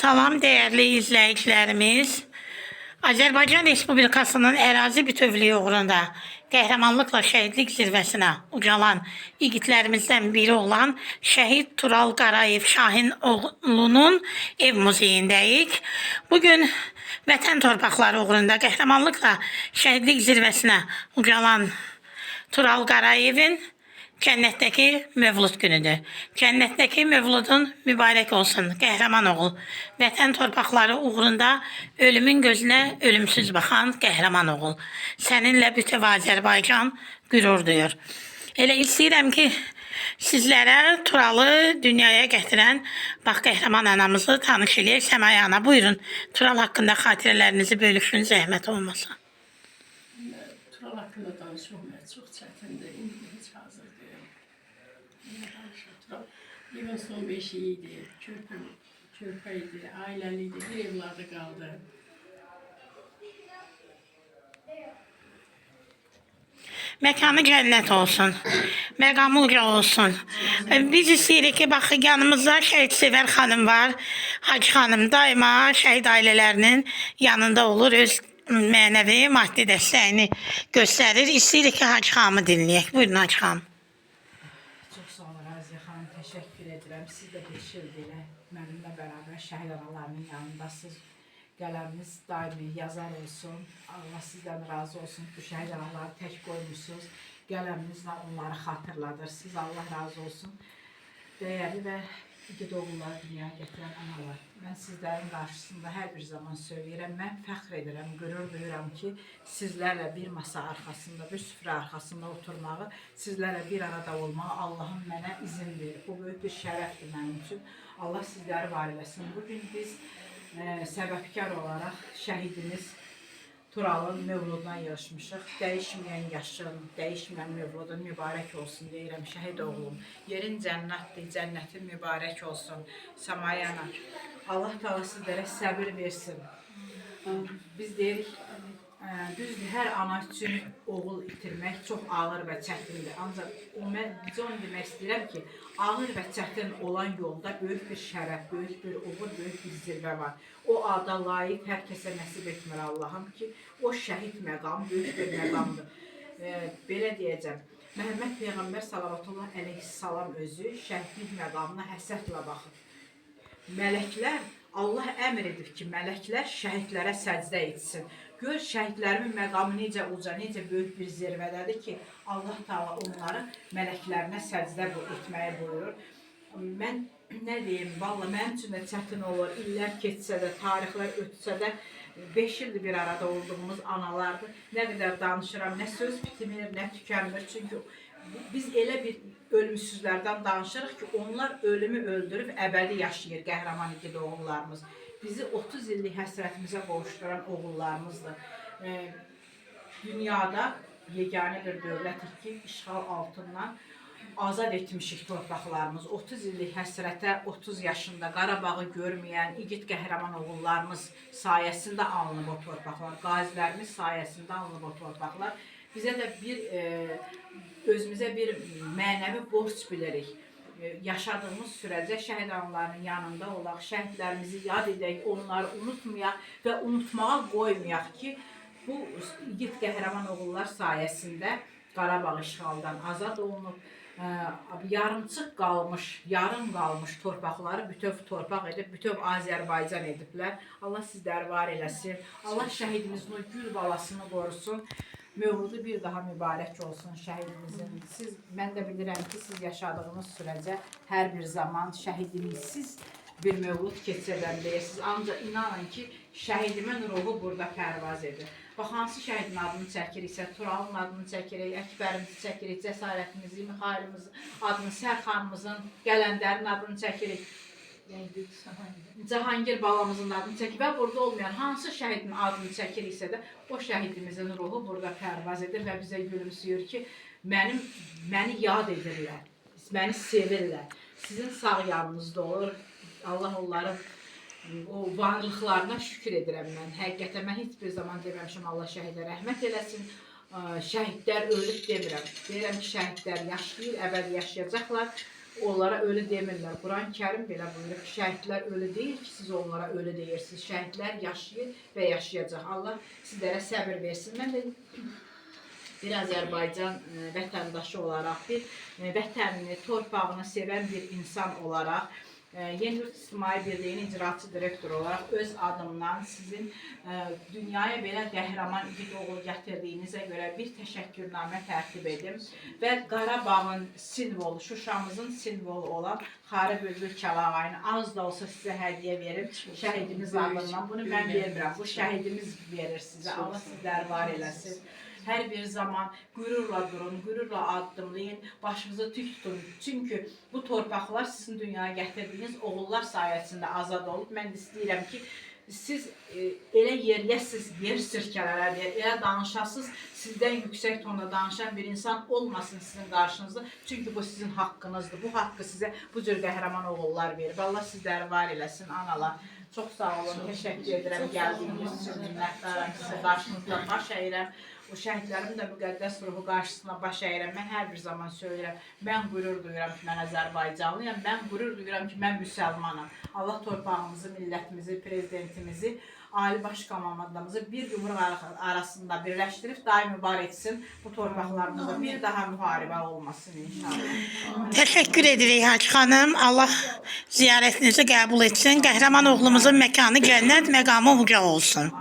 Salam değerli izleyicilerimiz. Azərbaycan Respublikasının ərazi bütövlüyü uğrunda qəhrəmanlıqla şəhidlik zirvəsinə ucalan igidlərimizdən biri olan şəhid Tural Qarayev Şahin oğlunun ev muzeyindəyik. Bugün vətən torpaqları uğrunda qəhrəmanlıqla şəhidlik zirvəsinə ucalan Tural Qarayevin Cənnətdəki Mövlud günüdür. Cənnətdəki Mövludun mübarək olsun, qəhrəman oğul. Vətən torpaqları uğrunda ölümün gözünə ölümsüz baxan qəhrəman oğul. Səninlə bütöv Azərbaycan qürur duyur. Elə istəyirəm ki, sizlərə Turalı dünyaya gətirən bax qəhrəman anamızı tanış eləyək. Səmaya ana, buyurun. Tural haqqında xatirələrinizi bölüşün, zəhmət olmasa. Tural haqqında danışmaq çox çətindir. İndi heç hazır deyil. Evin son beşiyiydi, körpəydi, ailəliydi, bir evladı qaldı. Məkanı cənnət olsun, məqamı uca olsun. Biz istəyirik ki, bax, yanımızda şəhidsever xanım var. Hacı xanım daima şəhid ailələrinin yanında olur, öz mənəvi, maddi dəstəyini göstərir. İstəyirik ki, Hacı xanımı dinləyək. Buyurun, Hacı xanım. Çox sağ olun Raziyə xanım, təşəkkür edirəm. Siz də 5 ildir elə mənimlə bərabər şəhid analarının yanındasınız. Qələminiz daimi yazar olsun. Allah sizdən razı olsun ki, şəhid anaları tək qoymuşsunuz. Qələminizlə onları xatırladırsınız. Allah razı olsun. Dəyərli və igid oğulları dünyaya gətirən analar. Mən sizlərin qarşısında hər bir zaman söyləyirəm. Mən fəxr edirəm, qürur duyuram ki, sizlərlə bir masa arxasında, bir süfrə arxasında oturmağı, sizlərlə bir arada olmağı Allahım mənə izin verir. Bu böyük bir şərəfdir mənim üçün. Allah sizləri var eləsin. Bugün biz səbəbkar olaraq şəhidimiz Turalın Mövluduna yığışmışıq. Dəyişməyən yaşın, dəyişməyən Mövludun mübarək olsun deyirəm şəhid oğlum. Yerin cənnətdir, cənnətin mübarək olsun. Səmayana, Allah Teala sizlərə səbir versin. Biz deyirik, düzdür, hər ana üçün oğul itirmək çox ağır və çətindir. Ancaq bizə onu demək istəyirəm ki, ağır və çətin olan yolda böyük bir şərəf, böyük bir uğur, böyük bir zirvə var. O ada layiq hər kəsə nəsib etmir Allahım ki, o şəhid məqam böyük bir məqamdır. Belə deyəcəm, Məhəmməd Peyğəmbər sallallahu əleyhissalam özü şəhidlik məqamına həsətlə baxır. Mələklər, Allah əmr edir ki, mələklər şəhidlərə səcdə etsin. Gör şəhidlərimin məqamı necə uca, necə böyük bir zirvədədir ki, Allah Teala onları mələklərinə səcdə etməyi buyurur. Mən nə deyim, valla mənim üçün də çətin olur, illər keçsə də, tarixlər ötsə də, 5 ildir bir arada olduğumuz analardır. Nə qədər danışıram, nə söz bitimir, nə tükənmir. Çünki biz elə bir ölümsüzlərdən danışırıq ki, onlar ölümü öldürüb əbədi yaşayır, qəhrəman igid oğullarımız. Bizi 30 illik həsrətimizə qovuşduran oğullarımızdır. Dünyada yeganə bir dövlətik ki, işğal altından azad etmişik torpaqlarımız. 30 illik həsrətə, 30 yaşında Qarabağı görməyən igid qəhrəman oğullarımız sayəsində alınıb o torpaqlar. Qazilərimiz sayəsində alınıb o torpaqlar. Bizə də özümüzə bir mənəvi borc bilirik. Yaşadığımız sürəcə şəhid analarının yanında olaq, şəhidlərimizi yad edək, onları unutmayaq və unutmağa qoymayaq ki, bu igid qəhrəman oğullar sayəsində Qarabağ işğaldan azad olunub, yarımçıq qalmış, yarım qalmış torpaqları bütöv torpaq edib, bütöv Azərbaycan ediblər. Allah sizləri var eləsin, Allah şəhidimizin o gül balasını qorusun. Mövludu bir daha mübarək olsun şəhidimizin. Mən də bilirəm ki, siz yaşadığınız sürəcə hər bir zaman şəhidimizsiz bir mövlud keçirəm deyirsiniz. Ancaq inanın ki, şəhidimin ruhu burada pərvaz edir. Bax, hansı şəhidin adını çəkiriksə, Turalın adını çəkirik, Əkbərimizi çəkirik, Cəsarətimizi, Mixailimizi adını, Sərxanımızın, Gələndərin adını çəkirik. Cahangir balamızın adını çəkir və burada olmayan hansı şəhidin adını çəkiriksə də o şəhidimizin ruhu burada pərvaz edir və bizə gülümsüyür ki, məni yad edirlər, məni sevirlər. Sizin sağ yanınızda olur. Allah onların o varlıqlarına şükür edirəm mən. Həqiqətən mən heç bir zaman deməmişim Allah şəhidə rəhmət eləsin. Şəhidlər ölüb demirəm. Deyirəm ki, şəhidlər yaşayır, əbədi yaşayacaqlar. onlara öyle demirlər. Quran-Kərim belə buyurur ki, şəhidlər öyle deyil ki, siz onlara öyle deyirsiniz. Şəhidlər yaşayır və yaşayacaq. Allah sizlərə səbir versin. Mən də bir Azərbaycan vətəndaşı olaraq, bir vətənini, torpağını sevən bir insan olaraq, Yeni Yurt İctimai Birliyinin icraçı direktoru olaraq öz adımdan sizin dünyaya belə qəhrəman igid oğul gətirdiyinizə görə bir təşəkkürnamə tərtib edim və Qarabağın simvolu, Şuşamızın simvolu olan Xarı Bülbül Kəlağayını az da olsa sizə hədiyyə verim şəhidimiz adından. Bunu mən vermirəm, bu şəhidimiz verir sizə. Allah sizləri var eləsin. Hər bir zaman qürurla durun, qürurla addımlayın, başınızı tük tutun. Çünki bu torpaqlar sizin dünyaya gətirdiyiniz oğullar sayəsində azad olub. Mən də istəyirəm ki, siz elə yeriyəsiz, yer sirkələrə, elə danışasız, sizdən yüksək tonda danışan bir insan olmasın sizin qarşınızda. Çünki bu sizin haqqınızdır. Bu haqqı sizə bu cür qəhrəman oğullar verir. Allah sizləri var eləsin, analar. Çox sağ olun, təşəkkür edirəm gəldiyiniz üçün, minnətdaram sizə qarşınızda baş əyirəm. O şəhidlərin də müqəddəs ruhu qarşısına baş əyirəm. Mən hər bir zaman söyləyirəm, mən qürur duyuram ki, mən Azərbaycanlıyam, mən qürur duyuram ki, mən müsəlmanam. Allah torpağımızı, millətimizi, prezidentimizi, Ali Baş Komandanımızı bir yumruq arasında birləşdirib daimi var etsin. Bu torpaqlarımızda bir daha müharibə olmasın inşallah. Təşəkkür edirik Hacı xanım. Allah ziyarətinizi qəbul etsin. Qəhrəman oğlumuzun məkanı cənnət, məqamı uca olsun.